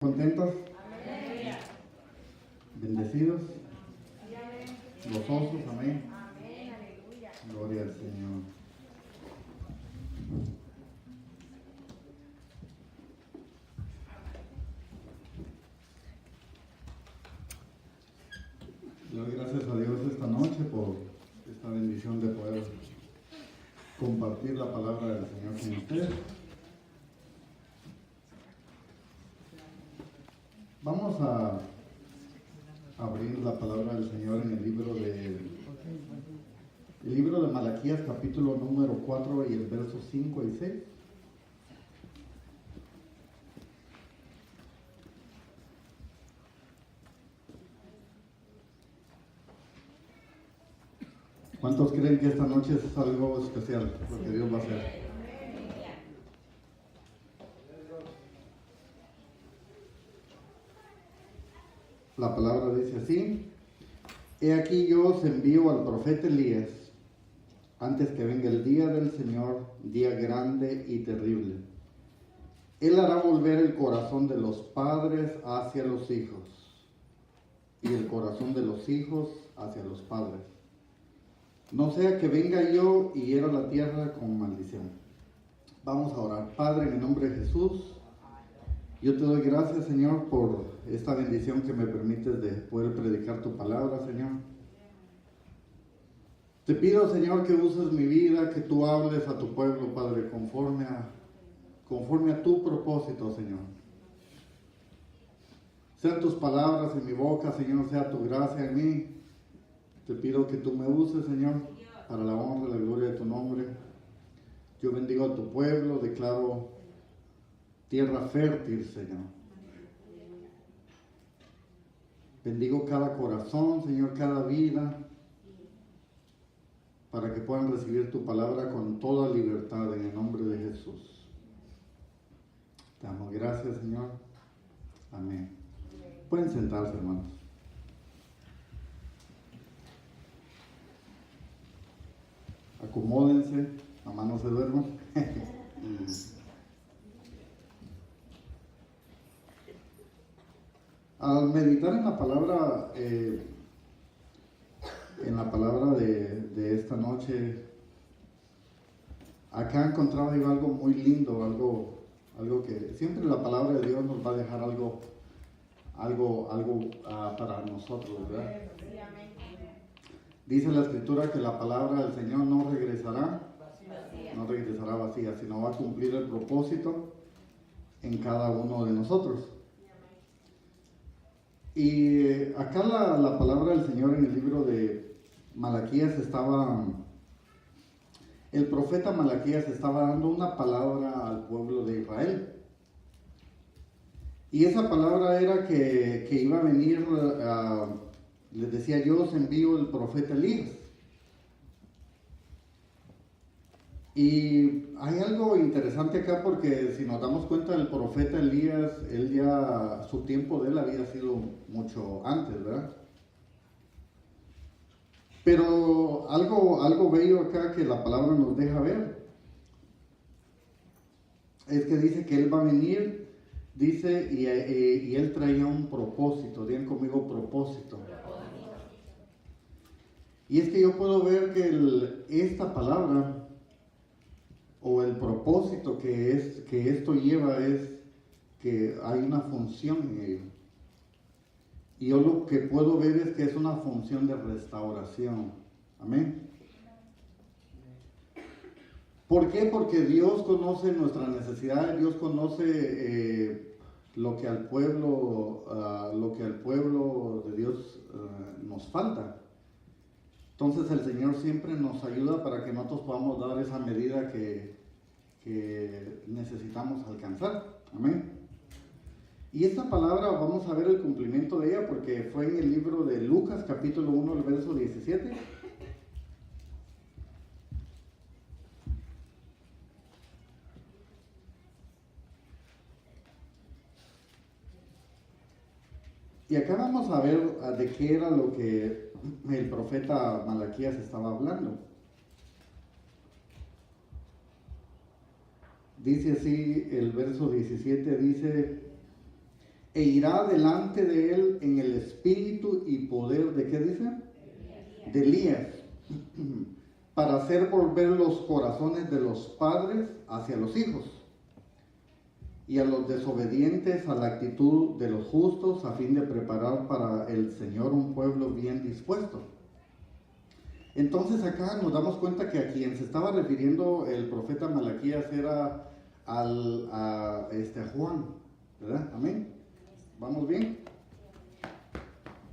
¿Contentos? Amén. ¿Bendecidos? Amén. ¿Gozosos? Amén. Amén. Aleluya. Gloria al Señor. Le doy gracias a Dios esta noche por esta bendición de poder compartir la palabra del Señor con ustedes. Vamos a abrir la palabra del Señor en el libro de Malaquías, capítulo número 4 y el verso 5 y 6. ¿Cuántos creen que esta noche es algo especial, lo que Dios va a hacer? La palabra dice así: He aquí yo os envío al profeta Elías, antes que venga el día del Señor, día grande y terrible. Él hará volver el corazón de los padres hacia los hijos, y el corazón de los hijos hacia los padres. No sea que venga yo y hiera la tierra con maldición. Vamos a orar. Padre, en el nombre de Jesús, yo te doy gracias, Señor, por esta bendición que me permites de poder predicar tu palabra, Señor. Te pido, Señor, que uses mi vida, que tú hables a tu pueblo, Padre, conforme a tu propósito, Señor. Sean tus palabras en mi boca, Señor, sea tu gracia en mí. Te pido que tú me uses, Señor, para la honra y la gloria de tu nombre. Yo bendigo a tu pueblo, declaro tierra fértil, Señor. Bendigo cada corazón, Señor, cada vida, para que puedan recibir tu palabra con toda libertad en el nombre de Jesús. Te damos gracias, Señor. Amén. Pueden sentarse, hermanos. Acomódense, mamá no se duerma. Al meditar en la palabra, de esta noche, acá encontraba yo algo muy lindo, algo que siempre la palabra de Dios nos va a dejar algo para nosotros, ¿verdad? Dice la Escritura que la palabra del Señor no regresará vacía, sino va a cumplir el propósito en cada uno de nosotros. Y acá la palabra del Señor en el libro de Malaquías el profeta Malaquías estaba dando una palabra al pueblo de Israel. Y esa palabra era que iba a venir, les decía, yo os envío el profeta Elías. Y hay algo interesante acá porque si nos damos cuenta, el profeta Elías, su tiempo de él había sido mucho antes, ¿verdad? Pero algo bello acá que la palabra nos deja ver es que dice que él va a venir, dice, y él traía un propósito. Digan conmigo, propósito. Y es que yo puedo ver que esta palabra o el propósito que esto lleva es que hay una función en ello. Y yo lo que puedo ver es que es una función de restauración. Amén. ¿Por qué? Porque Dios conoce nuestras necesidades, Dios conoce lo que al pueblo de Dios nos falta. Entonces el Señor siempre nos ayuda para que nosotros podamos dar esa medida que necesitamos alcanzar. Amén. Y esta palabra vamos a ver el cumplimiento de ella porque fue en el libro de Lucas capítulo 1, el verso 17. Y acá vamos a ver de qué era lo que el profeta Malaquías estaba hablando. Dice así el verso 17, dice: e irá delante de él en el espíritu y poder de, ¿qué dice? De Elías, para hacer volver los corazones de los padres hacia los hijos, y a los desobedientes a la actitud de los justos, a fin de preparar para el Señor un pueblo bien dispuesto. Entonces acá nos damos cuenta que a quien se estaba refiriendo el profeta Malaquías era a Juan, ¿verdad? Amén. ¿Vamos bien?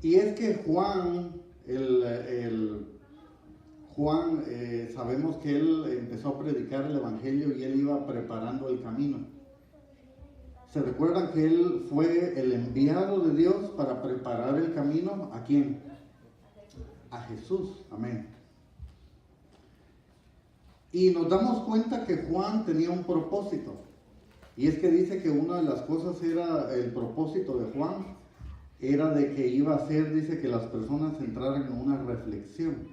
Y es que Juan, sabemos que él empezó a predicar el evangelio y él iba preparando el camino. ¿Se recuerdan que él fue el enviado de Dios para preparar el camino? ¿A quién? A Jesús. Amén. Y nos damos cuenta que Juan tenía un propósito. Y es que dice que una de las cosas era, el propósito de Juan, era de que iba a hacer, dice, que las personas entraran en una reflexión.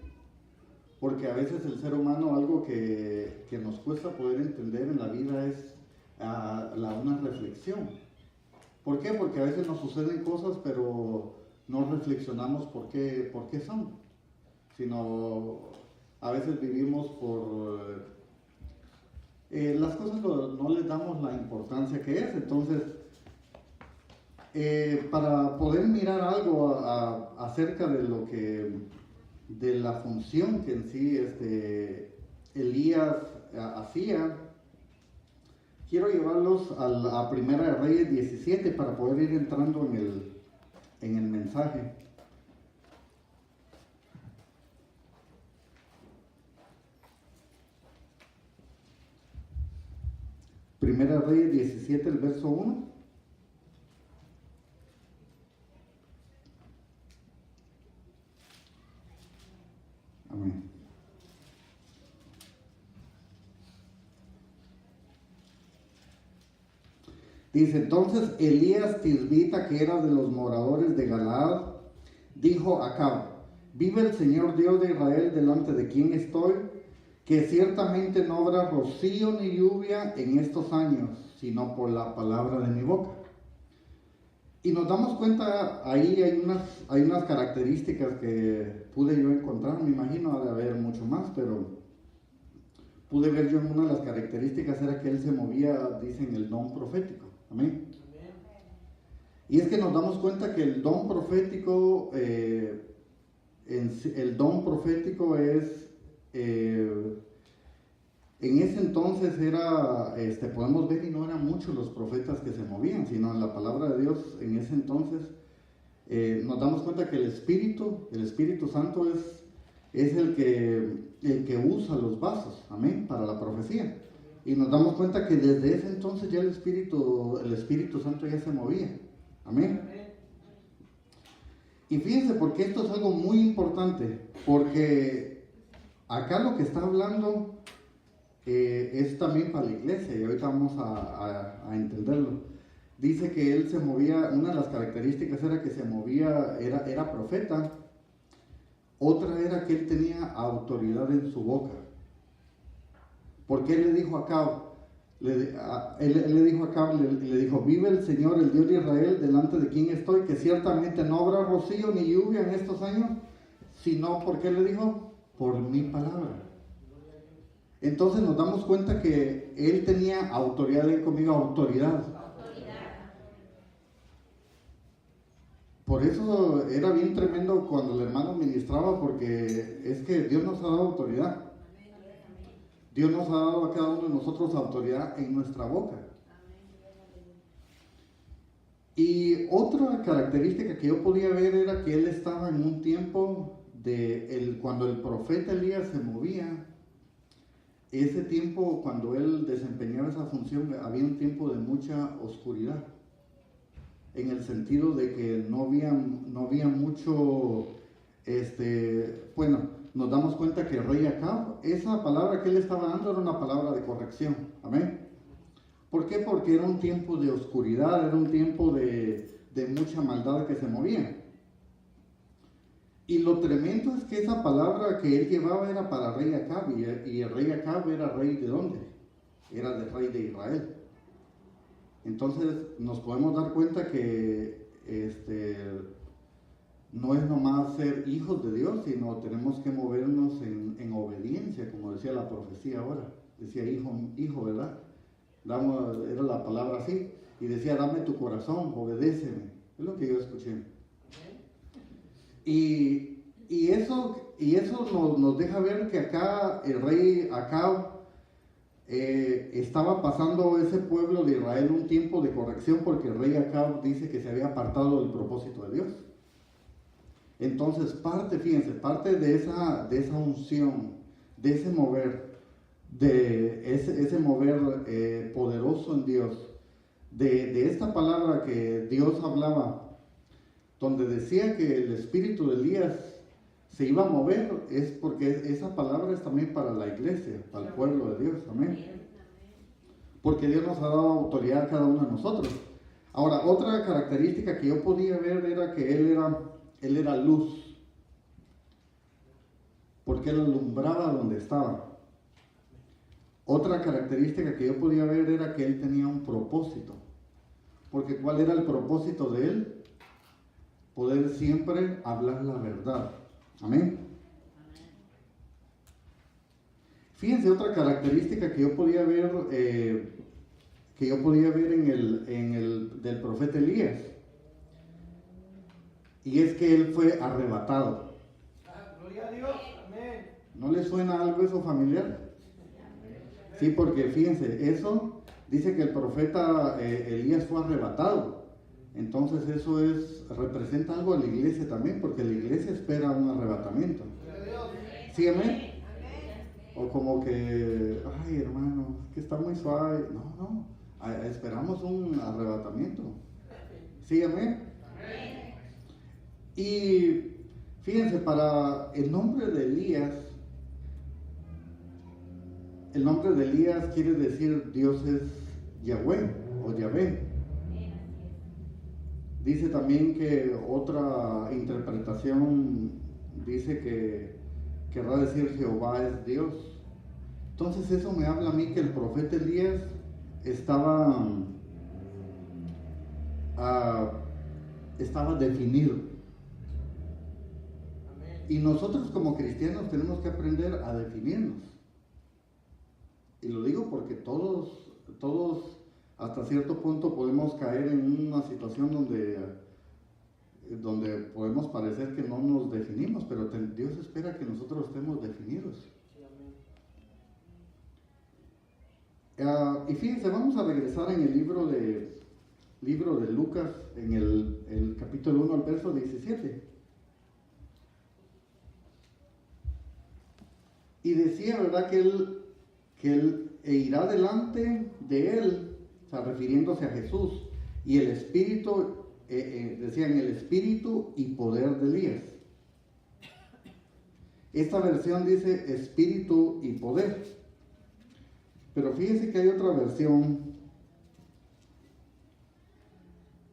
Porque a veces el ser humano, algo que nos cuesta poder entender en la vida es una reflexión. ¿Por qué? Porque a veces nos suceden cosas, pero no reflexionamos por qué son. Sino a veces vivimos por... las cosas no les damos la importancia que es. Entonces, para poder mirar algo acerca de la función que en sí Elías hacía, quiero llevarlos a Primera de Reyes 17 para poder ir entrando en el mensaje. Primera de Reyes 17, el verso 1. Amén. Dice, entonces Elías Tisbita, que era de los moradores de Galaad, dijo a Acab: vive el Señor Dios de Israel, delante de quien estoy, que ciertamente no habrá rocío ni lluvia en estos años, sino por la palabra de mi boca. Y nos damos cuenta, ahí hay unas características que pude yo encontrar, me imagino ha de haber mucho más, pero pude ver yo en una de las características era que él se movía, dicen, el don profético. Amén. Y es que nos damos cuenta que el don profético, es, en ese entonces era, podemos ver, y no eran muchos los profetas que se movían, sino en la palabra de Dios en ese entonces, nos damos cuenta que el Espíritu Santo es el que usa los vasos, amén, para la profecía. Y nos damos cuenta que desde ese entonces ya el Espíritu Santo ya se movía, amén. Y fíjense, porque esto es algo muy importante, porque acá lo que está hablando es también para la iglesia, y ahorita vamos a entenderlo. Dice que él se movía, una de las características era que se movía, era profeta. Otra era que él tenía autoridad en su boca. Porque él le dijo a Acab, le dijo, vive el Señor, el Dios de Israel, delante de quien estoy, que ciertamente no habrá rocío ni lluvia en estos años, sino, ¿por qué le dijo? Por mi palabra. Entonces nos damos cuenta que él tenía autoridad, ven conmigo, autoridad. Por eso era bien tremendo cuando el hermano ministraba, porque es que Dios nos ha dado autoridad. Dios nos ha dado a cada uno de nosotros autoridad en nuestra boca. Y otra característica que yo podía ver era que él estaba en un tiempo cuando el profeta Elías se movía. Ese tiempo, cuando él desempeñaba esa función, había un tiempo de mucha oscuridad, en el sentido de que no había mucho, nos damos cuenta que el rey Acab, esa palabra que él estaba dando era una palabra de corrección, amén. ¿Por qué? Porque era un tiempo de oscuridad, era un tiempo de mucha maldad que se movía. Y lo tremendo es que esa palabra que él llevaba era para el rey Acab, y el rey Acab era rey ¿de dónde? Era del rey de Israel. Entonces nos podemos dar cuenta que no es nomás ser hijos de Dios, sino tenemos que movernos en obediencia, como decía la profecía ahora. Decía hijo, ¿verdad? Era la palabra así. Y decía, dame tu corazón, obedéceme. Es lo que yo escuché. Y eso nos deja ver que acá el rey Acab estaba pasando ese pueblo de Israel un tiempo de corrección, porque el rey Acab dice que se había apartado del propósito de Dios. Entonces parte de esa unción, de ese mover, ese mover poderoso en Dios, de esta palabra que Dios hablaba, donde decía que el espíritu de Elías se iba a mover, es porque esa palabra es también para la iglesia, para el pueblo de Dios, amén. Porque Dios nos ha dado autoridad a cada uno de nosotros. Ahora, otra característica que yo podía ver era que él era luz, porque él alumbraba donde estaba. Otra característica que yo podía ver era que él tenía un propósito, porque ¿cuál era el propósito de él? Poder siempre hablar la verdad. Amén. Fíjense otra característica que yo podía ver, del profeta Elías, y es que él fue arrebatado. Gloria a Dios. Amén. ¿No le suena algo eso familiar? Sí, porque fíjense, eso dice que el profeta Elías fue arrebatado. Entonces eso representa algo a la iglesia también, porque la iglesia espera un arrebatamiento. ¿Sí, amén? O como que, ay hermano, que está muy suave. No, esperamos un arrebatamiento. ¿Sí, amén? Y fíjense, para el nombre de Elías quiere decir Dios es Yahweh o Yahvé. Dice también que otra interpretación dice que querrá decir Jehová es Dios. Entonces eso me habla a mí que el profeta Elías estaba definido. Y nosotros como cristianos tenemos que aprender a definirnos. Y lo digo porque todos hasta cierto punto podemos caer en una situación donde podemos parecer que no nos definimos, pero Dios espera que nosotros estemos definidos. Y fíjense, vamos a regresar en el libro de Lucas, en el capítulo 1 al verso 17. Y decía, ¿verdad?, que él irá delante de él, o sea, refiriéndose a Jesús, y el espíritu, decían el espíritu y poder de Elías. Esta versión dice espíritu y poder, pero fíjense que hay otra versión,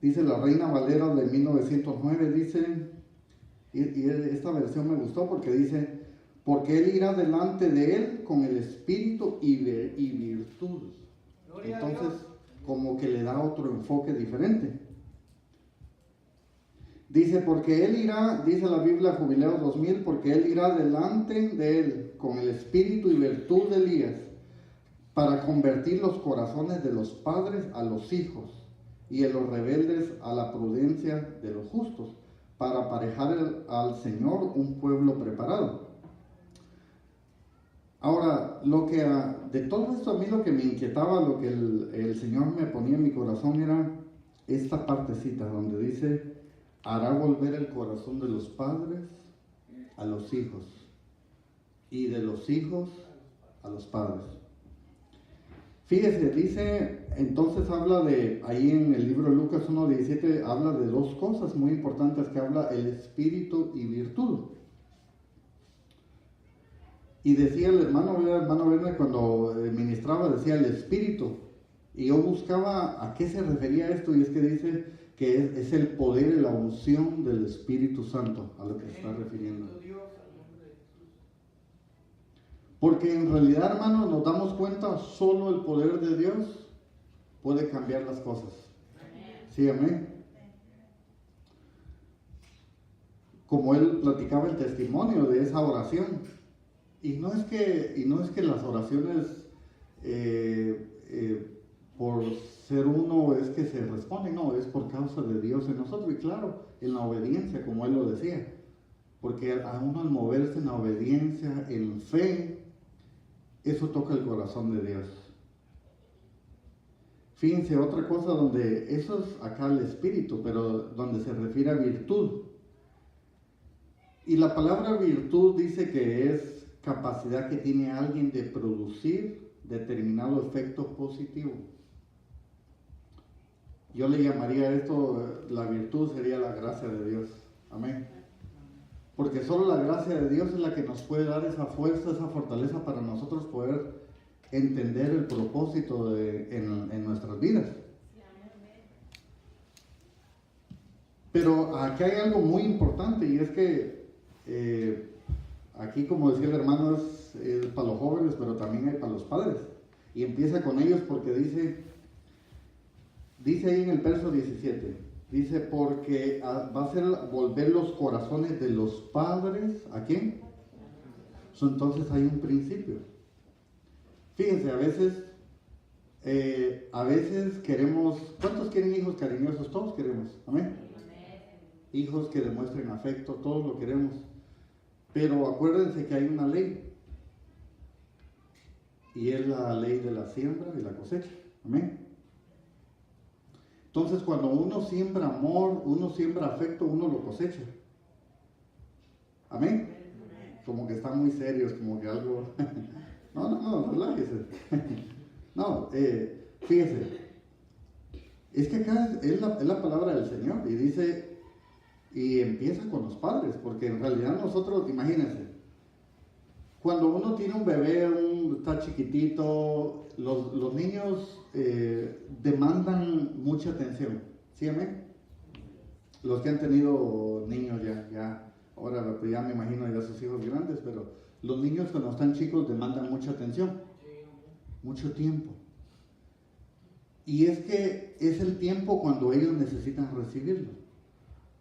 dice la Reina Valera de 1909, dice, y esta versión me gustó porque dice, porque él irá delante de él con el espíritu y virtud. Entonces, como que le da otro enfoque diferente. Dice, porque él irá, dice la Biblia Jubileos 2000, porque él irá delante de él con el espíritu y virtud de Elías, para convertir los corazones de los padres a los hijos y de los rebeldes a la prudencia de los justos, para aparejar al Señor un pueblo preparado. Ahora, de todo esto a mí lo que me inquietaba, lo que el Señor me ponía en mi corazón era esta partecita donde dice, hará volver el corazón de los padres a los hijos y de los hijos a los padres. Fíjese, dice, entonces habla ahí en el libro de Lucas 1:17, habla de dos cosas muy importantes que habla el espíritu y virtud. Y decía el hermano Werner cuando ministraba, decía el espíritu. Y yo buscaba a qué se refería esto, y es que dice que es el poder y la unción del Espíritu Santo a lo que se está refiriendo. Porque en realidad, hermanos, nos damos cuenta solo el poder de Dios puede cambiar las cosas. Sí, amén. Como él platicaba el testimonio de esa oración. Y no es que las oraciones por ser uno es que se responden, no, es por causa de Dios en nosotros. Y claro, en la obediencia, como él lo decía. Porque a uno al moverse en la obediencia, en fe, eso toca el corazón de Dios. Fíjense, otra cosa donde, eso es acá el espíritu, pero donde se refiere a virtud. Y la palabra virtud dice que es capacidad que tiene alguien de producir determinado efecto positivo. Yo le llamaría esto, la virtud sería la gracia de Dios. Amén. Porque solo la gracia de Dios es la que nos puede dar esa fuerza, esa fortaleza para nosotros poder entender el propósito en nuestras vidas. Pero aquí hay algo muy importante y es que aquí, como decía el hermano, es para los jóvenes, pero también hay para los padres. Y empieza con ellos porque dice ahí en el verso 17, dice, porque va a ser volver los corazones de los padres, ¿a quién? Entonces hay un principio. Fíjense, a veces queremos, ¿cuántos quieren hijos cariñosos? Todos queremos, amén. Hijos que demuestren afecto, todos lo queremos. Pero acuérdense que hay una ley. Y es la ley de la siembra y la cosecha. Amén. Entonces, cuando uno siembra amor, uno siembra afecto, uno lo cosecha. Amén. Como que están muy serios, como que algo... No, relájese. No, fíjese. Es que acá es la palabra del Señor. Y dice... Y empieza con los padres, porque en realidad nosotros, imagínense, cuando uno tiene un bebé, está chiquitito, los niños demandan mucha atención, ¿sí, amén? Los que han tenido niños ahora ya me imagino ya sus hijos grandes, pero los niños cuando están chicos demandan mucha atención, mucho tiempo. Y es que es el tiempo cuando ellos necesitan recibirlo.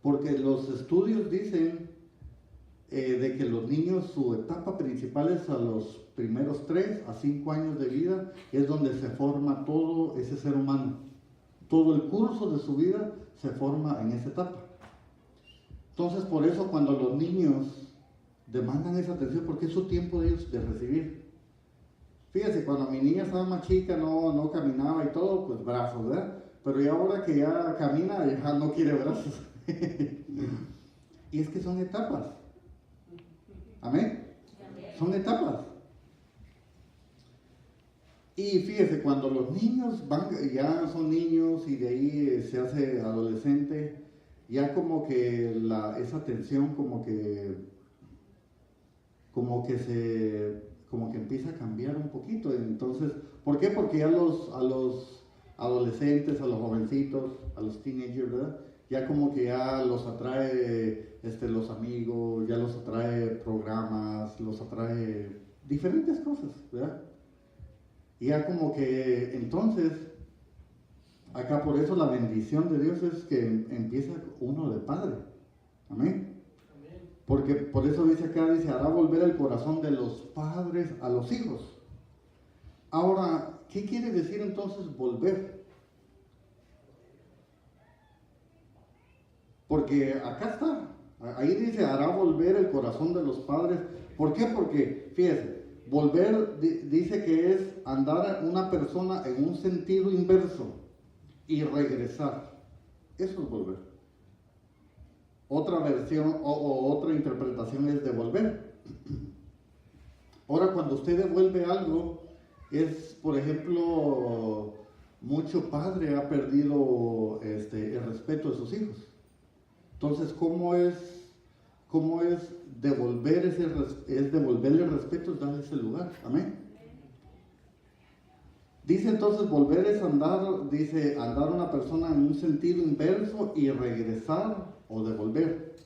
Porque los estudios dicen de que los niños, su etapa principal es a los primeros 3 a 5 años de vida, es donde se forma todo ese ser humano. Todo el curso de su vida se forma en esa etapa. Entonces, por eso cuando los niños demandan esa atención, porque es su tiempo de ellos de recibir. Fíjense, cuando mi niña estaba más chica, no caminaba y todo, pues brazos, ¿verdad? Pero ya ahora que ya camina, ya no quiere brazos. Y es que son etapas. Amén. Son etapas. Y fíjese, cuando los niños ya son niños y de ahí se hace adolescente, ya como que esa tensión como que empieza a cambiar un poquito. Entonces, ¿por qué? Porque ya a los adolescentes, a los jovencitos, a los teenagers, ¿verdad? Ya como que ya los atrae los amigos, ya los atrae programas, los atrae diferentes cosas, ¿verdad? Y ya como que entonces, acá por eso la bendición de Dios es que empieza uno de padre. Amén. Porque por eso dice acá, hará volver el corazón de los padres a los hijos. Ahora, ¿qué quiere decir entonces volver? Porque acá está, ahí dice, hará volver el corazón de los padres. ¿Por qué? Porque, fíjese, volver dice que es andar una persona en un sentido inverso y regresar. Eso es volver. Otra versión o otra interpretación es devolver. Ahora, cuando usted devuelve algo, es, por ejemplo, mucho padre ha perdido el respeto de sus hijos. Entonces, ¿cómo es devolver es devolverle el respeto, es darle ese lugar? Amén. Dice entonces, volver es andar una persona en un sentido inverso y regresar o devolver.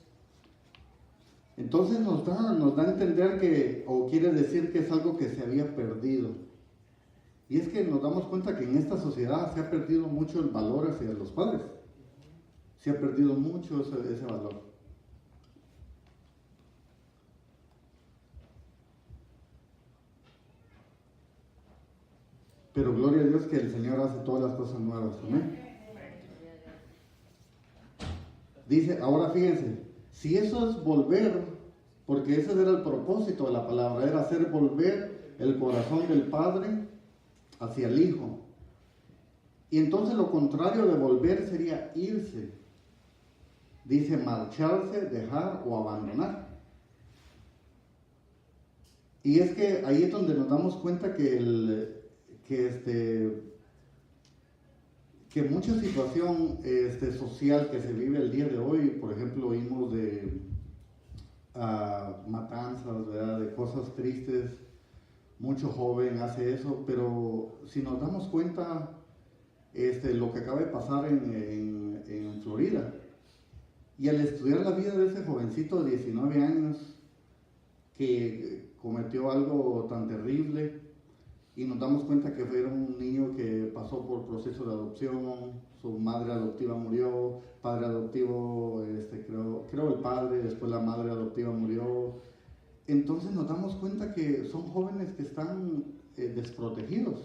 Entonces nos da a entender que, o quiere decir que es algo que se había perdido. Y es que nos damos cuenta que en esta sociedad se ha perdido mucho el valor hacia los padres. Se ha perdido mucho ese valor. Pero gloria a Dios que el Señor hace todas las cosas nuevas. Amén. Dice, ahora fíjense, si eso es volver, porque ese era el propósito de la palabra, era hacer volver el corazón del Padre hacia el Hijo. Y entonces lo contrario de volver sería irse. Dice marcharse, dejar o abandonar. Y es que ahí es donde nos damos cuenta que mucha situación social que se vive el día de hoy, por ejemplo, oímos de matanzas, ¿verdad? De cosas tristes, mucho joven hace eso, pero si nos damos cuenta, lo que acaba de pasar en Florida, y al estudiar la vida de ese jovencito de 19 años que cometió algo tan terrible, y nos damos cuenta que era un niño que pasó por proceso de adopción, su madre adoptiva murió, padre adoptivo, creo el padre, después la madre adoptiva murió. Entonces nos damos cuenta que son jóvenes que están desprotegidos.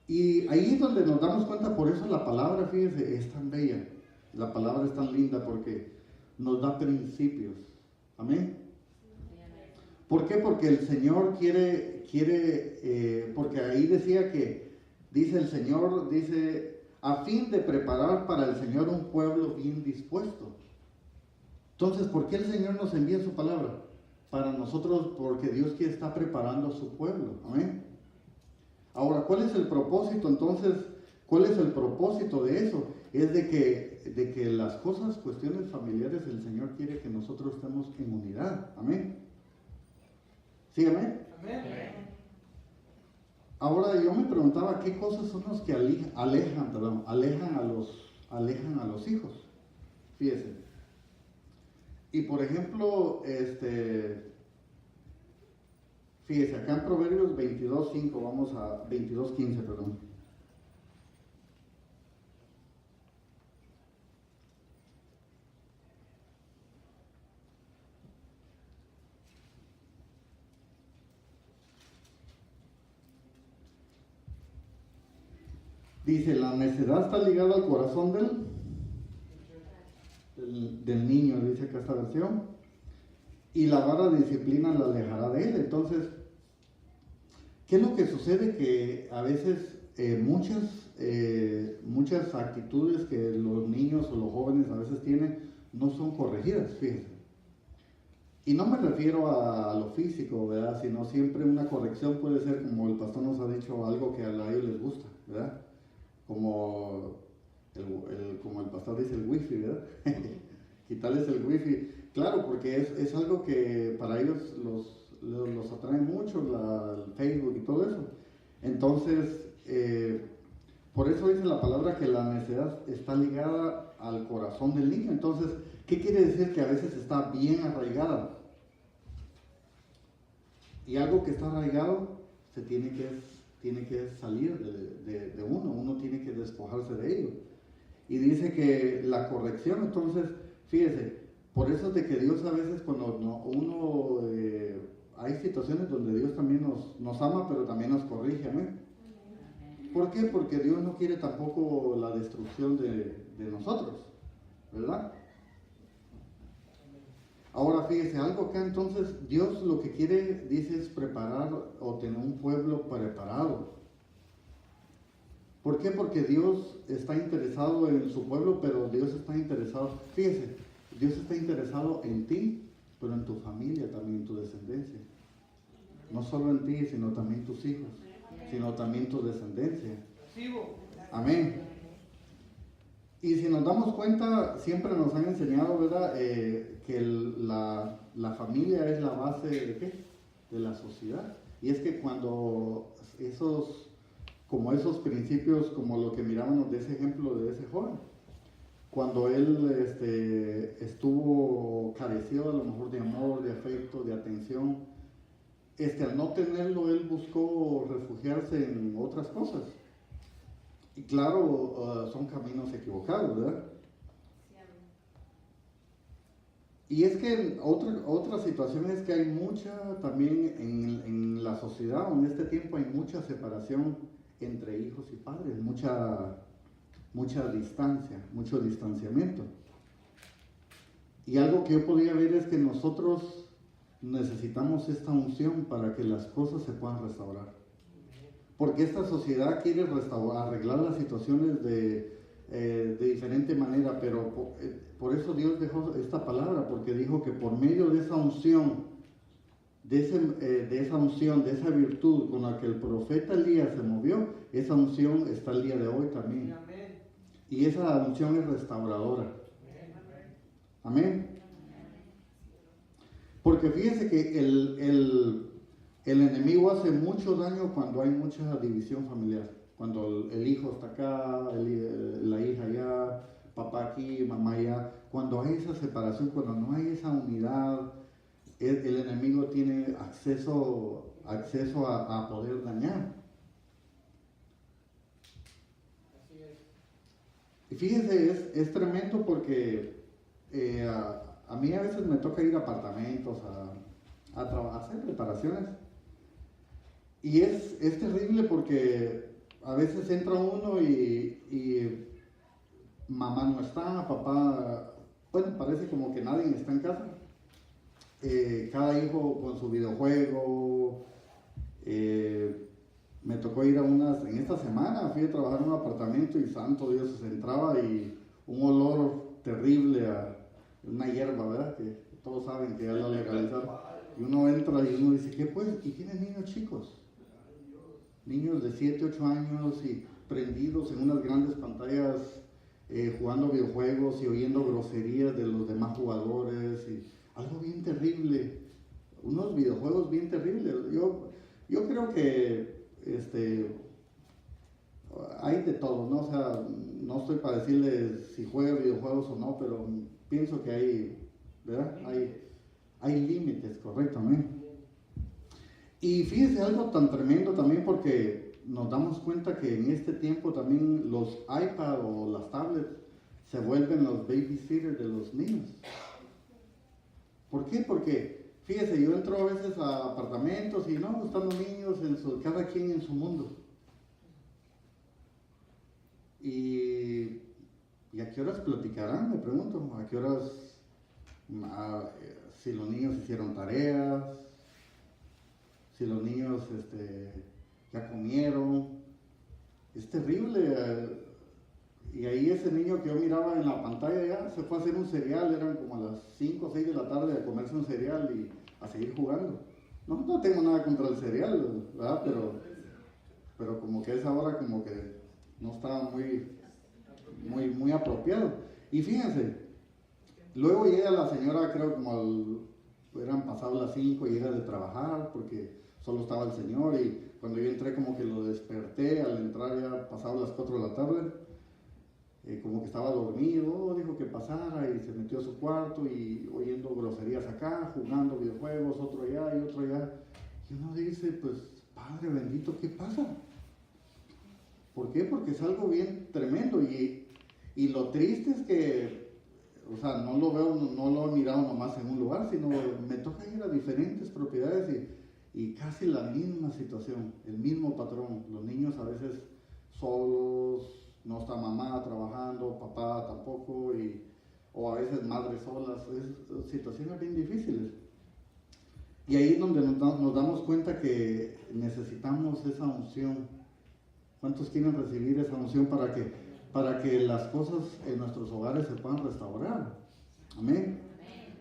Y ahí es donde nos damos cuenta, por eso la palabra, fíjense, es tan bella. La palabra es tan linda porque nos da principios. Amén. ¿Por qué? Porque el Señor quiere, porque ahí decía que, dice el Señor, dice, a fin de preparar para el Señor un pueblo bien dispuesto. Entonces, ¿por qué el Señor nos envía su palabra? Para nosotros, porque Dios que está preparando a su pueblo. Amén. Ahora, ¿cuál es el propósito? Entonces, ¿cuál es el propósito de eso? Es de que las cosas, cuestiones familiares, el Señor quiere que nosotros estemos en unidad. Amén. ¿Sí, amén? Amén. Ahora yo me preguntaba qué cosas son las que alejan a los hijos. Fíjense. Y por ejemplo, fíjense, acá en Proverbios 22:5, vamos a 22:15, perdón. Dice, la necedad está ligada al corazón del niño, dice acá esta versión, y la vara de disciplina la alejará de él. Entonces, ¿qué es lo que sucede? Que a veces muchas actitudes que los niños o los jóvenes a veces tienen no son corregidas, fíjense. Y no me refiero a lo físico, ¿verdad? Sino siempre una corrección puede ser, como el pastor nos ha dicho, algo que a ellos les gusta, ¿verdad? Como el pastor dice, el wifi, ¿verdad? Quitarles el wifi. Claro, porque es algo que para ellos los atrae mucho, el Facebook y todo eso. Entonces, por eso dice la palabra que la necedad está ligada al corazón del niño. Entonces, ¿qué quiere decir? Que a veces está bien arraigada. Y algo que está arraigado se tiene que salir de uno tiene que despojarse de ello. Y dice que la corrección, entonces, fíjese, por eso es de que Dios a veces cuando hay situaciones donde Dios también nos ama, pero también nos corrige, amén. ¿Por qué? Porque Dios no quiere tampoco la destrucción de nosotros, ¿verdad? Ahora fíjese, algo acá entonces, Dios lo que quiere, dice, es preparar o tener un pueblo preparado. ¿Por qué? Porque Dios está interesado en su pueblo, pero Dios está interesado, fíjese, Dios está interesado en ti, pero en tu familia también, en tu descendencia. No solo en ti, sino también tus hijos, sino también tu descendencia. Amén. Y si nos damos cuenta, siempre nos han enseñado, ¿verdad? Que la familia es la base ¿de qué? De la sociedad. Y es que cuando esos principios, como lo que mirábamos de ese ejemplo de ese joven, cuando él estuvo carecido a lo mejor de amor, de afecto, de atención, al no tenerlo, él buscó refugiarse en otras cosas. Y claro, son caminos equivocados, ¿verdad? Y es que otra situación es que hay mucha, también en la sociedad, en este tiempo hay mucha separación entre hijos y padres, mucha distancia, mucho distanciamiento. Y algo que yo podría ver es que nosotros necesitamos esta unción para que las cosas se puedan restaurar. Porque esta sociedad quiere arreglar las situaciones de diferente manera, pero por eso Dios dejó esta palabra, porque dijo que por medio de esa unción, de esa virtud con la que el profeta Elías se movió, esa unción está el día de hoy también. Y esa unción es restauradora. Amén. Porque fíjense que el enemigo hace mucho daño cuando hay mucha división familiar. Cuando el hijo está acá, la hija allá, papá aquí, mamá allá. Cuando hay esa separación, cuando no hay esa unidad, el enemigo tiene acceso a poder dañar. Y fíjense, es tremendo porque a mí a veces me toca ir a apartamentos a hacer reparaciones. Y es terrible porque a veces entra uno y mamá no está, papá, bueno, parece como que nadie está en casa. Cada hijo con su videojuego. Me tocó ir en esta semana fui a trabajar en un apartamento y santo Dios, se entraba y un olor terrible a una hierba, ¿verdad? Que todos saben que ya la legalizaron. Y uno entra y uno dice, ¿qué pues? Y tienen niños chicos. Niños de 7, 8 años y prendidos en unas grandes pantallas jugando videojuegos y oyendo groserías de los demás jugadores y algo bien terrible, unos videojuegos bien terribles. Yo creo que hay de todo, ¿no? O sea, no estoy para decirles si juega videojuegos o no, pero pienso que hay, ¿verdad? Hay límites, correctamente. Y fíjense algo tan tremendo también porque nos damos cuenta que en este tiempo también los iPad o las tablets se vuelven los babysitters de los niños. ¿Por qué? Porque, fíjese, yo entro a veces a apartamentos y no, están los niños, cada quien en su mundo. ¿Y a qué horas platicarán? Me pregunto. ¿A qué horas? Si los niños hicieron tareas, si los niños ya comieron. Es terrible. Y ahí ese niño que yo miraba en la pantalla ya se fue a hacer un cereal, eran como a las 5 o 6 de la tarde a comerse un cereal y a seguir jugando. No tengo nada contra el cereal, ¿verdad? Pero como que a esa hora como que no estaba muy apropiado. Y fíjense, luego llega la señora, creo como eran pasadas las 5 y llega de trabajar porque solo estaba el señor y cuando yo entré como que lo desperté, al entrar ya pasadas las 4 de la tarde. Como que estaba dormido, dijo que pasara y se metió a su cuarto y oyendo groserías acá, jugando videojuegos, otro allá y otro allá. Y uno dice, pues, Padre bendito, ¿qué pasa? ¿Por qué? Porque es algo bien tremendo y lo triste es que, o sea, no lo he mirado nomás en un lugar, sino me toca ir a diferentes propiedades y casi la misma situación, el mismo patrón. Los niños a veces solos, no está mamá trabajando, papá tampoco, o a veces madres solas, situaciones bien difíciles. Y ahí es donde nos damos cuenta que necesitamos esa unción. ¿Cuántos quieren recibir esa unción para que las cosas en nuestros hogares se puedan restaurar? Amén.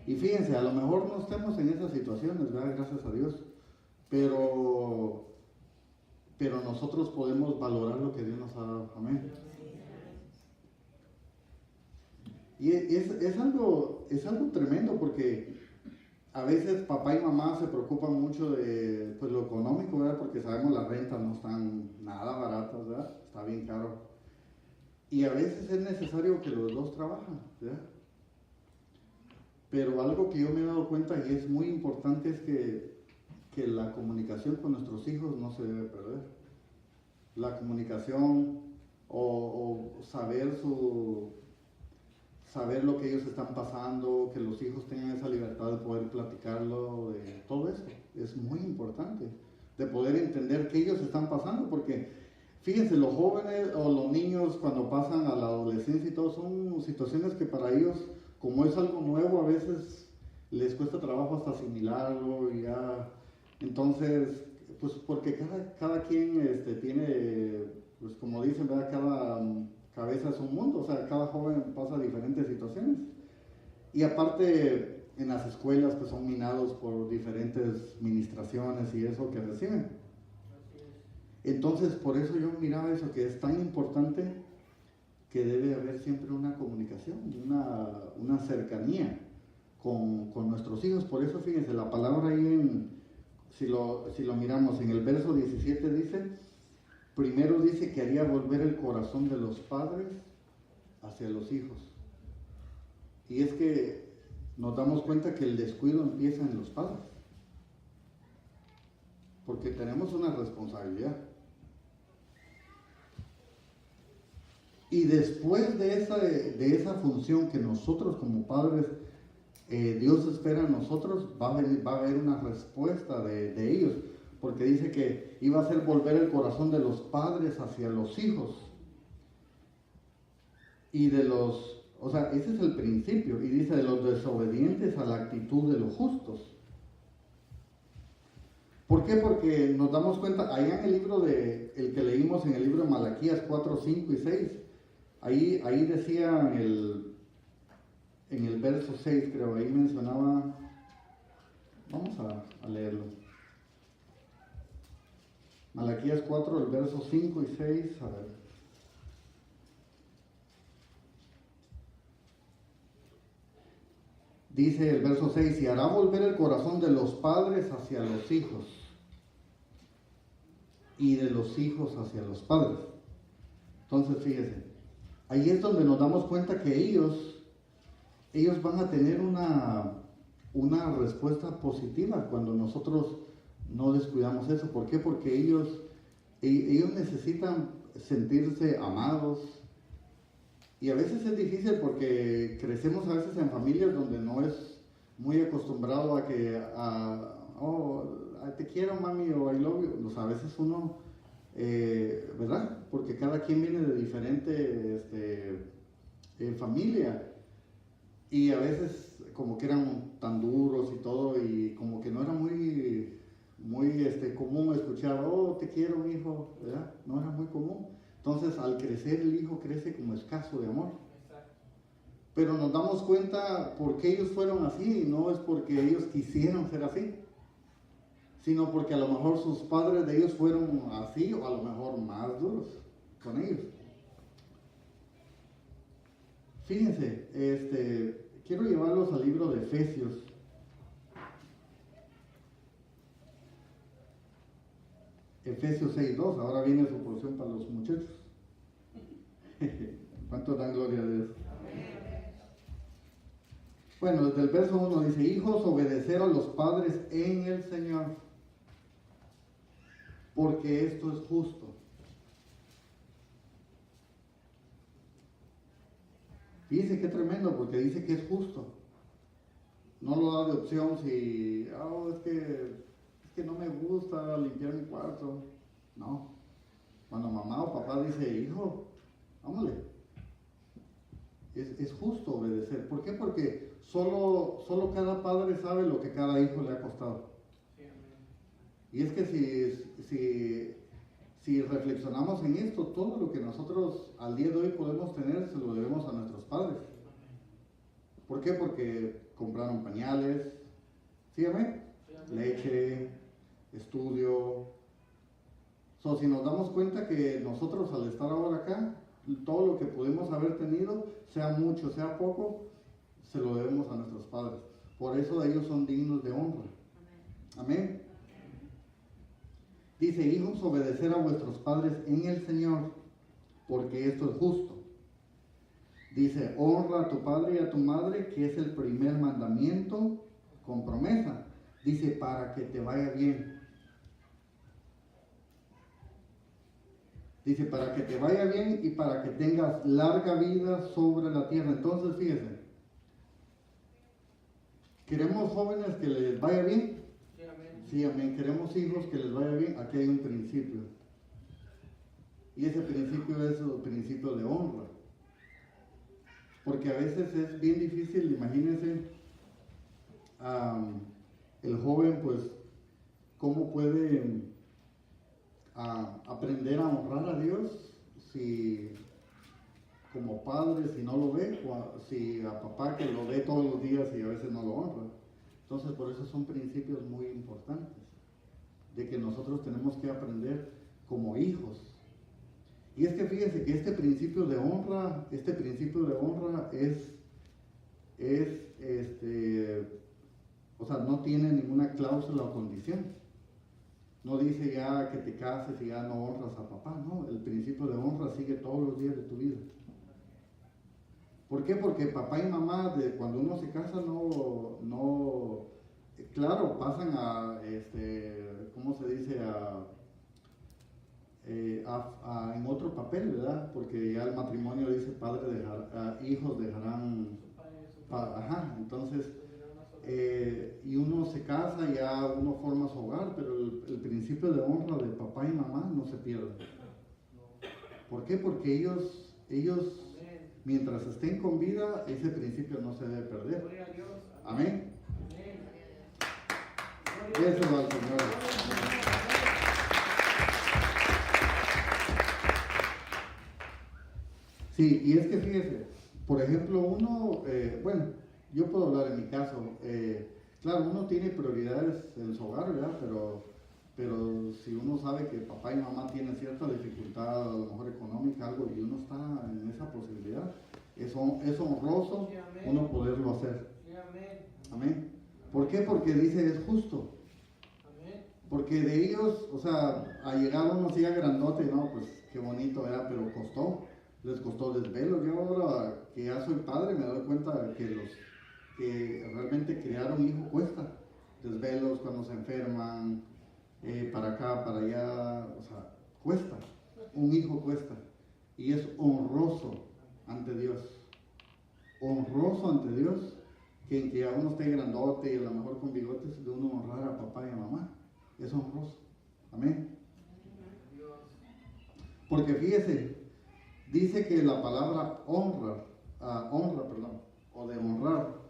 Y fíjense, a lo mejor no estemos en esas situaciones, ¿verdad? Gracias a Dios, pero nosotros podemos valorar lo que Dios nos ha dado. Amén. Y es algo tremendo porque a veces papá y mamá se preocupan mucho de pues, lo económico, ¿verdad? Porque sabemos las rentas no están nada baratas, ¿verdad? Está bien caro. Y a veces es necesario que los dos trabajen, ¿verdad? Pero algo que yo me he dado cuenta y es muy importante es que que la comunicación con nuestros hijos no se debe perder. La comunicación o saber lo que ellos están pasando, que los hijos tengan esa libertad de poder platicarlo, de todo esto. Es muy importante, de poder entender qué ellos están pasando, porque fíjense, los jóvenes o los niños cuando pasan a la adolescencia y todo, son situaciones que para ellos, como es algo nuevo, a veces les cuesta trabajo hasta asimilarlo y ya. Entonces, pues porque cada quien tiene, pues como dicen, ¿verdad? Cada cabeza es un mundo, o sea, cada joven pasa diferentes situaciones. Y aparte, en las escuelas pues son minados por diferentes ministraciones y eso que reciben. Entonces, por eso yo miraba eso, que es tan importante que debe haber siempre una comunicación, una cercanía con nuestros hijos. Por eso, fíjense, la palabra ahí, si lo miramos en el verso 17 dice, primero dice que haría volver el corazón de los padres hacia los hijos. Y es que nos damos cuenta que el descuido empieza en los padres, porque tenemos una responsabilidad. Y después de esa función que nosotros como padres, Dios espera en nosotros, va a haber una respuesta de ellos, porque dice que iba a hacer volver el corazón de los padres hacia los hijos. Y o sea, ese es el principio, y dice de los desobedientes a la actitud de los justos. ¿Por qué? Porque nos damos cuenta, allá en el libro el que leímos en el libro de Malaquías 4, 5 y 6, ahí decía en el verso 6, creo, ahí mencionaba, vamos a leerlo. Malaquías 4, el verso 5 y 6, a ver. Dice el verso 6, y hará volver el corazón de los padres hacia los hijos, y de los hijos hacia los padres. Entonces, fíjense, ahí es donde nos damos cuenta que ellos van a tener una respuesta positiva cuando nosotros no descuidamos eso. ¿Por qué? Porque ellos necesitan sentirse amados. Y a veces es difícil porque crecemos a veces en familias donde no es muy acostumbrado a que, te quiero mami o I love you. O sea, a veces uno, ¿verdad? Porque cada quien viene de diferente familia. Y a veces como que eran tan duros y todo y como que no era muy común escuchar, te quiero mi hijo, ¿verdad? No era muy común. Entonces, al crecer, el hijo crece como escaso de amor. Exacto. Pero nos damos cuenta por qué ellos fueron así, y no es porque ellos quisieron ser así, sino porque a lo mejor sus padres de ellos fueron así, o a lo mejor más duros con ellos. Fíjense, quiero llevarlos al libro de Efesios. Efesios 6:2, ahora viene su porción para los muchachos. ¿Cuántos dan gloria a Dios? Bueno, desde el verso 1 dice, hijos, obedecer a los padres en el Señor, porque esto es justo. Fíjense qué tremendo, porque dice que es justo. No lo da de opción si, es que no me gusta limpiar mi cuarto. No. Cuando mamá o papá dice, hijo, vámonos. Es justo obedecer. ¿Por qué? Porque solo cada padre sabe lo que cada hijo le ha costado. Y es que si reflexionamos en esto, todo lo que nosotros al día de hoy podemos tener se lo debemos a nuestros padres. ¿Por qué? Porque compraron pañales, ¿sí, amén? Leche, estudio. Si nos damos cuenta que nosotros al estar ahora acá, todo lo que pudimos haber tenido, sea mucho, sea poco, se lo debemos a nuestros padres. Por eso ellos son dignos de honra. Amén. Dice, hijos, obedecer a vuestros padres en el Señor, porque esto es justo. Dice, honra a tu padre y a tu madre, que es el primer mandamiento con promesa, Dice, para que te vaya bien. Dice, para que te vaya bien y para que tengas larga vida sobre la tierra. Entonces, fíjense, ¿queremos jóvenes que les vaya bien? Sí, amén. Sí, amén. ¿Queremos hijos que les vaya bien? Aquí hay un principio. Y ese principio es el principio de honra. Porque a veces es bien difícil, imagínense, el joven, pues, ¿cómo puede aprender a honrar a Dios si como padre, si no lo ve, si a papá que lo ve todos los días y a veces no lo honra? Entonces, por eso son principios muy importantes, de que nosotros tenemos que aprender como hijos. Y es que fíjense que este principio de honra o sea, no tiene ninguna cláusula o condición. No dice ya que te cases y ya no honras a papá, no. El principio de honra sigue todos los días de tu vida. ¿Por qué? Porque papá y mamá, cuando uno se casa, claro, pasan ¿cómo se dice? En otro papel, ¿verdad? Porque ya el matrimonio dice hijos dejarán, entonces, y uno se casa, ya uno forma su hogar, pero el principio de honra de papá y mamá no se pierde. ¿Por qué? Porque ellos mientras estén con vida, ese principio no se debe perder. Gloria a Dios. Amén. Amén. Déselo al Señor. Sí, y es que fíjese, por ejemplo, uno, yo puedo hablar en mi caso, claro, uno tiene prioridades en su hogar, ¿verdad? Pero si uno sabe que papá y mamá tienen cierta dificultad, a lo mejor económica, algo, y uno está en esa posibilidad, es honroso uno poderlo hacer. Sí, amén. Amén. ¿Por qué? Porque dice es justo. Amén. Porque de ellos, o sea, a llegar uno así a grandote, no, pues qué bonito era, pero les costó desvelos. Yo ahora que ya soy padre me doy cuenta que realmente criar un hijo cuesta. Desvelos cuando se enferman, para acá, para allá, o sea, cuesta. Un hijo cuesta. Y es honroso ante Dios. Honroso ante Dios que ya uno esté grandote y a lo mejor con bigotes, de uno honrar a papá y a mamá. Es honroso. Amén. Porque fíjese, dice que la palabra honra, o de honrar,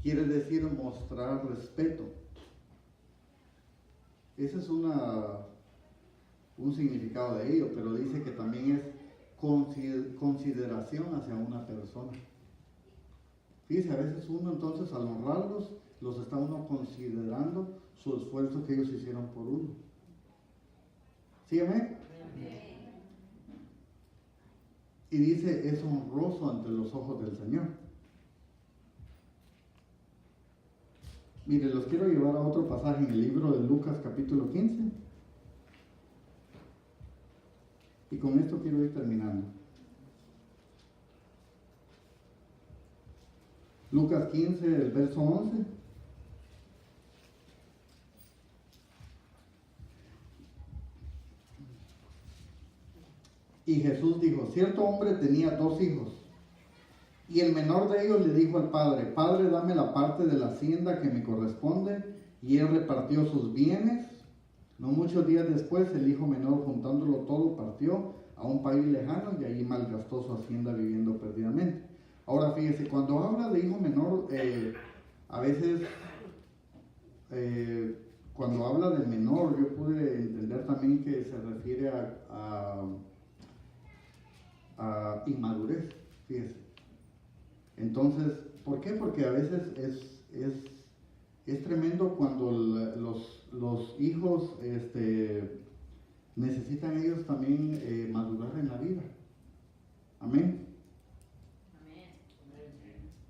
quiere decir mostrar respeto. Ese es un significado de ello, pero dice que también es consideración hacia una persona. Fíjese, a veces uno entonces al honrarlos, los está uno considerando su esfuerzo que ellos hicieron por uno. ¿Sí, amén? Y dice, es honroso ante los ojos del Señor. Mire, los quiero llevar a otro pasaje en el libro de Lucas capítulo 15. Y con esto quiero ir terminando. Lucas 15, el verso 11. Y Jesús dijo, cierto hombre tenía 2 hijos. Y el menor de ellos le dijo al padre, Padre, dame la parte de la hacienda que me corresponde. Y él repartió sus bienes. No muchos días después, el hijo menor, juntándolo todo, partió a un país lejano y allí malgastó su hacienda viviendo perdidamente. Ahora fíjese, cuando habla de hijo menor, a veces, cuando habla de menor, yo pude entender también que se refiere a inmadurez, fíjese. Entonces, ¿por qué? Porque a veces es tremendo cuando los hijos necesitan ellos también madurar en la vida. Amén.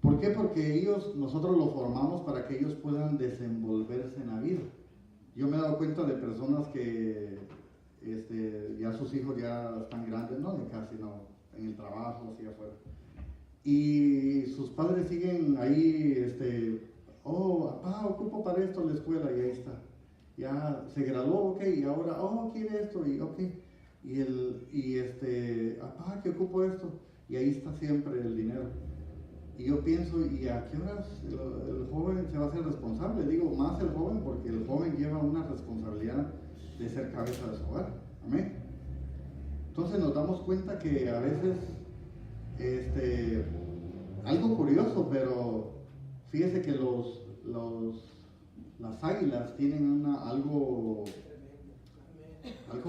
¿Por qué? Porque nosotros los formamos para que ellos puedan desenvolverse en la vida. Yo me he dado cuenta de personas que ya sus hijos ya están grandes, no, casi no, en el trabajo, así afuera. Y sus padres siguen ahí, Oh, papá, ocupo para esto la escuela y ahí está. Ya se graduó, ok, y ahora, oh, quiere esto y ok. Papá, que ocupo esto. Y ahí está siempre el dinero. Y yo pienso, ¿y a qué horas el joven se va a hacer responsable? Digo, más el joven, porque el joven lleva una responsabilidad de ser cabeza de su hogar. Amén. Entonces nos damos cuenta que a veces, algo curioso, pero fíjese que las águilas tienen algo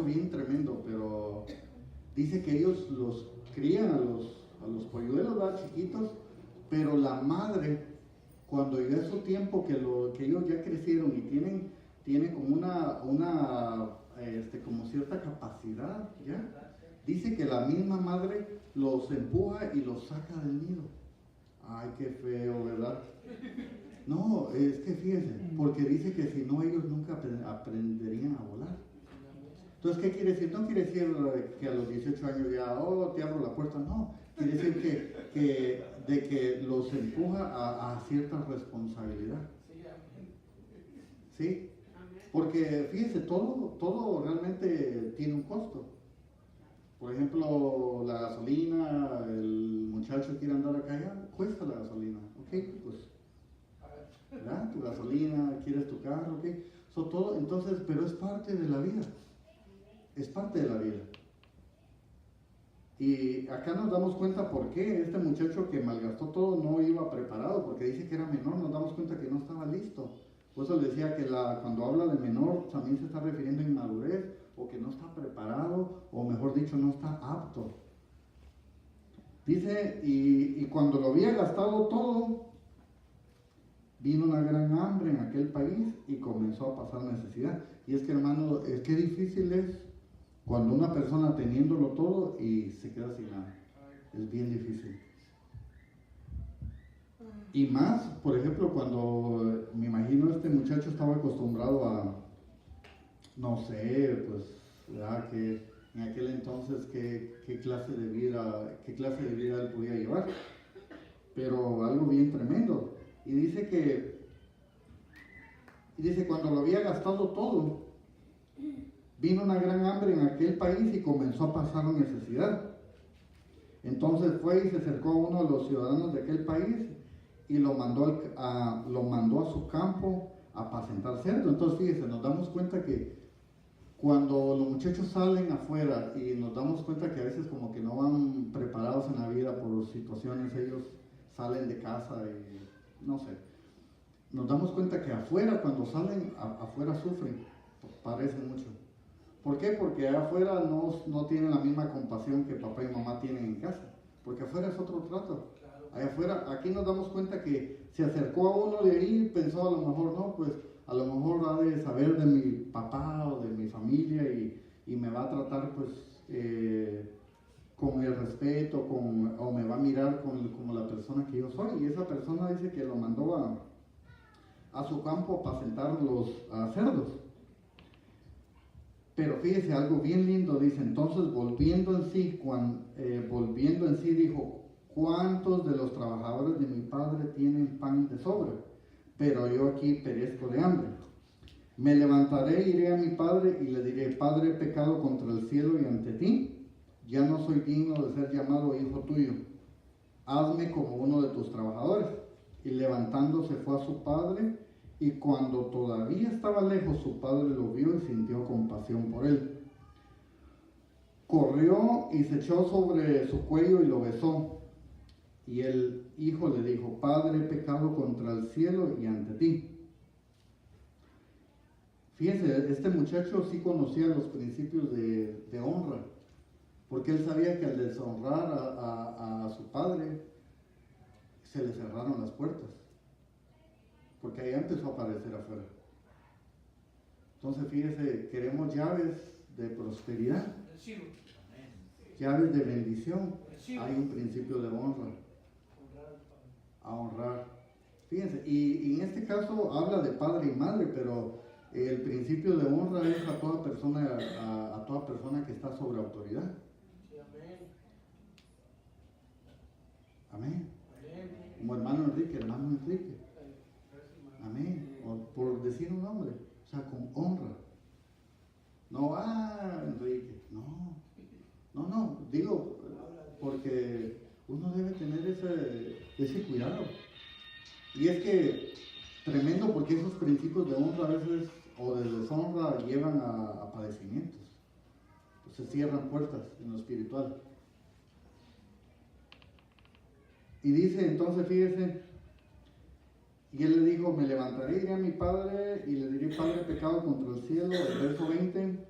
bien tremendo, pero dice que ellos los crían a los polluelos, ¿verdad? Chiquitos, pero la madre, cuando ya es su tiempo que ellos ya crecieron y tienen como como cierta capacidad, ¿ya? Dice que la misma madre los empuja y los saca del nido. Ay, qué feo, ¿verdad? No, es que fíjense, porque dice que si no ellos nunca aprenderían a volar. Entonces, ¿qué quiere decir? No quiere decir que a los 18 años ya, oh, te abro la puerta, no. Quiere decir que los empuja a cierta responsabilidad. ¿Sí? Porque fíjense, todo realmente tiene un costo. Por ejemplo, la gasolina, el muchacho quiere andar acá, ya cuesta la gasolina, ok, pues, ¿verdad? Tu gasolina, quieres tu carro, ok, todo, entonces, pero es parte de la vida, es parte de la vida. Y acá nos damos cuenta por qué este muchacho que malgastó todo no iba preparado, porque dice que era menor, nos damos cuenta que no estaba listo. Por eso le decía que cuando habla de menor también se está refiriendo a inmadurez, o que no está preparado, o mejor dicho, no está apto. Dice, y cuando lo había gastado todo, vino una gran hambre en aquel país y comenzó a pasar necesidad. Y es que, hermano, qué difícil es cuando una persona teniéndolo todo y se queda sin nada. Es bien difícil. Y más, por ejemplo, cuando me imagino este muchacho estaba acostumbrado a, no sé, pues, ¿verdad? Que en aquel entonces qué clase de vida él podía llevar. Pero algo bien tremendo. Y dice cuando lo había gastado todo, vino una gran hambre en aquel país y comenzó a pasar necesidad. Entonces fue y se acercó a uno de los ciudadanos de aquel país y lo mandó a su campo a apacentar cerdo. Entonces fíjese, nos damos cuenta que cuando los muchachos salen afuera y nos damos cuenta que a veces como que no van preparados en la vida por situaciones, ellos salen de casa y no sé, nos damos cuenta que afuera, cuando salen, afuera sufren, parecen mucho. ¿Por qué? Porque afuera no tienen la misma compasión que papá y mamá tienen en casa, porque afuera es otro trato. Allá afuera, aquí nos damos cuenta que se acercó a uno de ahí, pensó a lo mejor, no, pues a lo mejor ha de saber de mi papá o de mi familia y me va a tratar pues con el respeto, o me va a mirar como la persona que yo soy. Y esa persona dice que lo mandó a su campo a apacentar los cerdos. Pero fíjese, algo bien lindo dice, entonces volviendo en sí dijo, ¿cuántos de los trabajadores de mi padre tienen pan de sobra? Pero yo aquí perezco de hambre. Me levantaré, iré a mi padre y le diré, Padre, he pecado contra el cielo y ante ti, ya no soy digno de ser llamado hijo tuyo. Hazme como uno de tus trabajadores. Y levantándose fue a su padre, y cuando todavía estaba lejos, su padre lo vio y sintió compasión por él. Corrió y se echó sobre su cuello y lo besó. Y el hijo le dijo, Padre, he pecado contra el cielo y ante ti. Fíjense, este muchacho sí conocía los principios de honra, porque él sabía que al deshonrar a su padre, se le cerraron las puertas, porque ahí empezó a aparecer afuera. Entonces, fíjese, queremos llaves de prosperidad, llaves de bendición. Hay un principio de honra, a honrar. Fíjense, y en este caso habla de padre y madre, pero el principio de honra es a toda persona que está sobre autoridad. Amén. Como hermano Enrique. decir un nombre, o sea, con honra. No, Enrique, no, digo, porque uno debe tener ese cuidado. Y es que, tremendo, porque esos principios de honra a veces, o de deshonra, llevan a padecimientos. Se cierran puertas en lo espiritual. Y dice, entonces, fíjese, y él le dijo, me levantaré, iré a mi padre y le diré, Padre, pecado contra el cielo, el verso 20,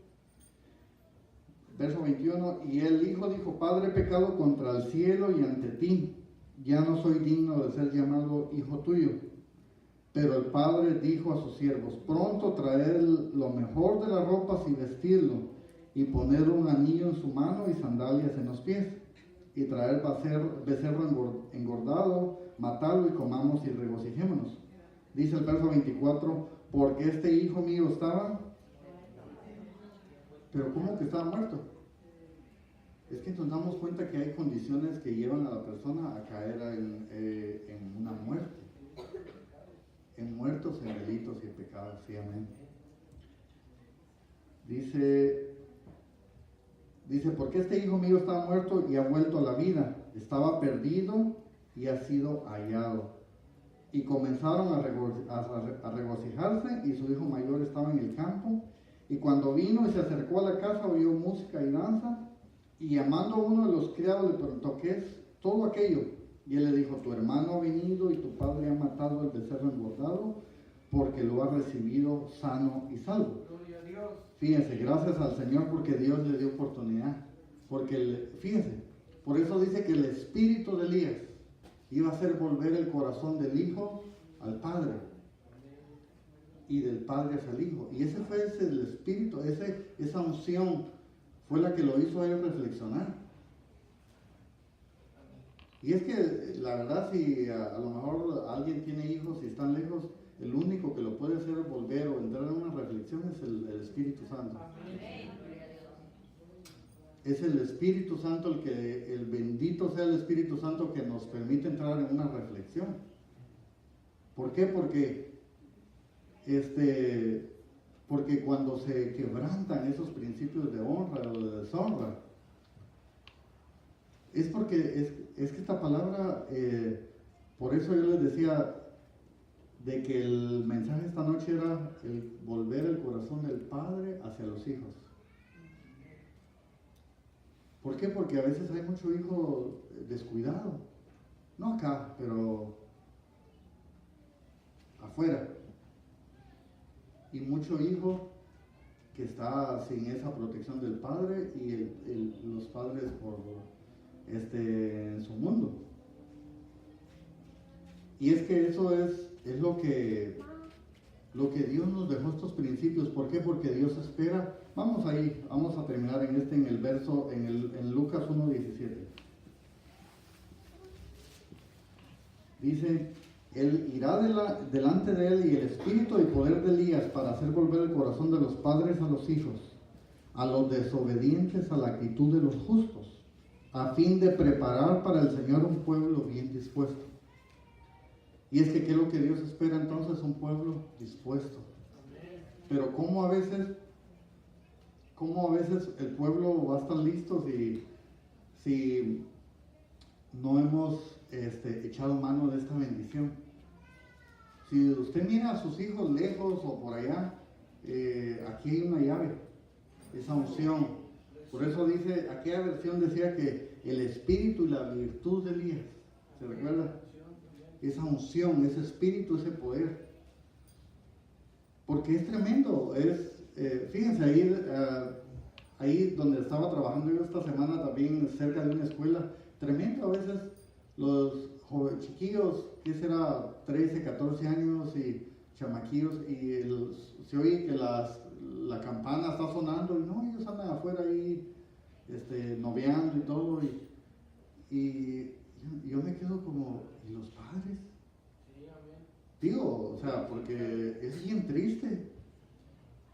verso 21, y el hijo dijo, Padre, pecado contra el cielo y ante ti, ya no soy digno de ser llamado hijo tuyo. Pero el padre dijo a sus siervos, pronto traed lo mejor de las ropas y vestirlo, y poner un anillo en su mano y sandalias en los pies, y traer becerro engordado, matarlo y comamos y regocijémonos. Dice el verso 24, porque este hijo mío estaba, pero ¿cómo que estaba muerto? Es que nos damos cuenta que hay condiciones que llevan a la persona a caer en una muerte, en muertos, en delitos y en pecados, sí, amén. Dice, porque este hijo mío estaba muerto y ha vuelto a la vida, estaba perdido y ha sido hallado. Y comenzaron a regocijarse, y su hijo mayor estaba en el campo. Y cuando vino y se acercó a la casa, oyó música y danza, y llamando a uno de los criados le preguntó, ¿qué es todo aquello? Y él le dijo, tu hermano ha venido y tu padre ha matado el becerro engordado, porque lo ha recibido sano y salvo. Gloria a Dios. Fíjense, gracias al Señor porque Dios le dio oportunidad. Porque, fíjense, por eso dice que el espíritu de Elías iba a hacer volver el corazón del hijo al padre, y del padre hacia el hijo. Y ese fue el espíritu, esa unción fue la que lo hizo a él reflexionar. Y es que la verdad, si a lo mejor alguien tiene hijos y están lejos, el único que lo puede hacer volver o entrar en una reflexión es el Espíritu Santo. Es el Espíritu Santo el bendito sea el Espíritu Santo que nos permite entrar en una reflexión. ¿Por qué? Porque cuando se quebrantan esos principios de honra o de deshonra, es porque es que esta palabra, por eso yo les decía de que el mensaje esta noche era el volver el corazón del padre hacia los hijos. ¿Por qué? Porque a veces hay mucho hijo descuidado, no acá, pero afuera, y mucho hijo que está sin esa protección del padre, y los padres en su mundo. Y es que eso es lo que Dios nos dejó, estos principios. ¿Por qué? Porque Dios espera. Vamos a terminar en el verso, en Lucas 1:17. Dice, él irá delante de él y el espíritu y poder de Elías para hacer volver el corazón de los padres a los hijos, a los desobedientes a la actitud de los justos, a fin de preparar para el Señor un pueblo bien dispuesto. Y es que, ¿qué es lo que Dios espera entonces? Un pueblo dispuesto. Pero ¿cómo a veces el pueblo va a estar listo si no hemos echado mano de esta bendición? Si usted mira a sus hijos lejos o por allá, aquí hay una llave, esa unción. Por eso dice, aquella versión decía que el espíritu y la virtud de Elías, ¿se recuerda? Esa unción, ese espíritu, ese poder. Porque es tremendo. Fíjense, ahí donde estaba trabajando yo esta semana, también cerca de una escuela, tremendo a veces los chiquillos, que será 13, 14 años y chamaquillos, y se oye que la campana está sonando, y no, ellos andan afuera ahí noveando y todo, y yo me quedo como, ¿y los padres? Sí, amén. Digo, o sea, porque es bien triste.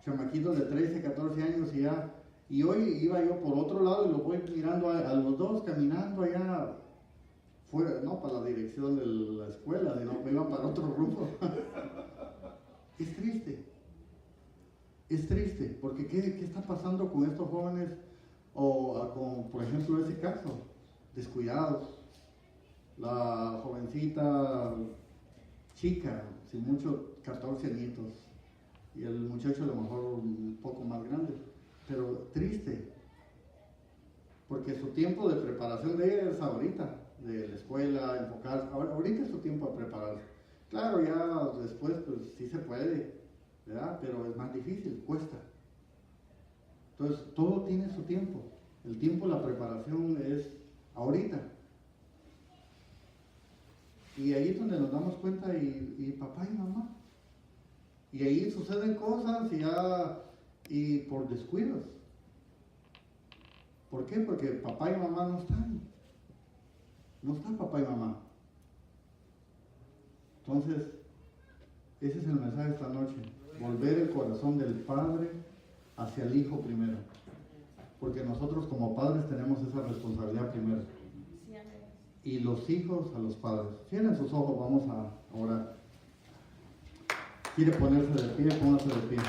Chamaquitos de 13, 14 años y hoy iba yo por otro lado y lo voy mirando a los dos caminando allá fuera, no para la dirección de la escuela, sino me iban para otro rumbo. Es triste. Es triste, porque ¿qué está pasando con estos jóvenes? O con, por ejemplo, ese caso, descuidados. La jovencita chica, sin mucho, 14 añitos, y el muchacho a lo mejor un poco más grande, pero triste, porque su tiempo de preparación de ella es ahorita, de la escuela, enfocarse, ahorita es su tiempo de prepararse. Claro, ya después pues sí se puede, ¿verdad? Pero es más difícil, cuesta. Entonces, todo tiene su tiempo. El tiempo de la preparación es ahorita. Y ahí es donde nos damos cuenta, y papá y mamá. Y ahí suceden cosas y por descuidos. ¿Por qué? Porque papá y mamá no están. No están papá y mamá. Entonces, ese es el mensaje de esta noche. Volver el corazón del padre hacia el hijo primero. Porque nosotros como padres tenemos esa responsabilidad primero. Sí, amén. Y los hijos a los padres. Cierren sus ojos, vamos a orar. ¿Quiere ponerse de pie? Póngase de pie.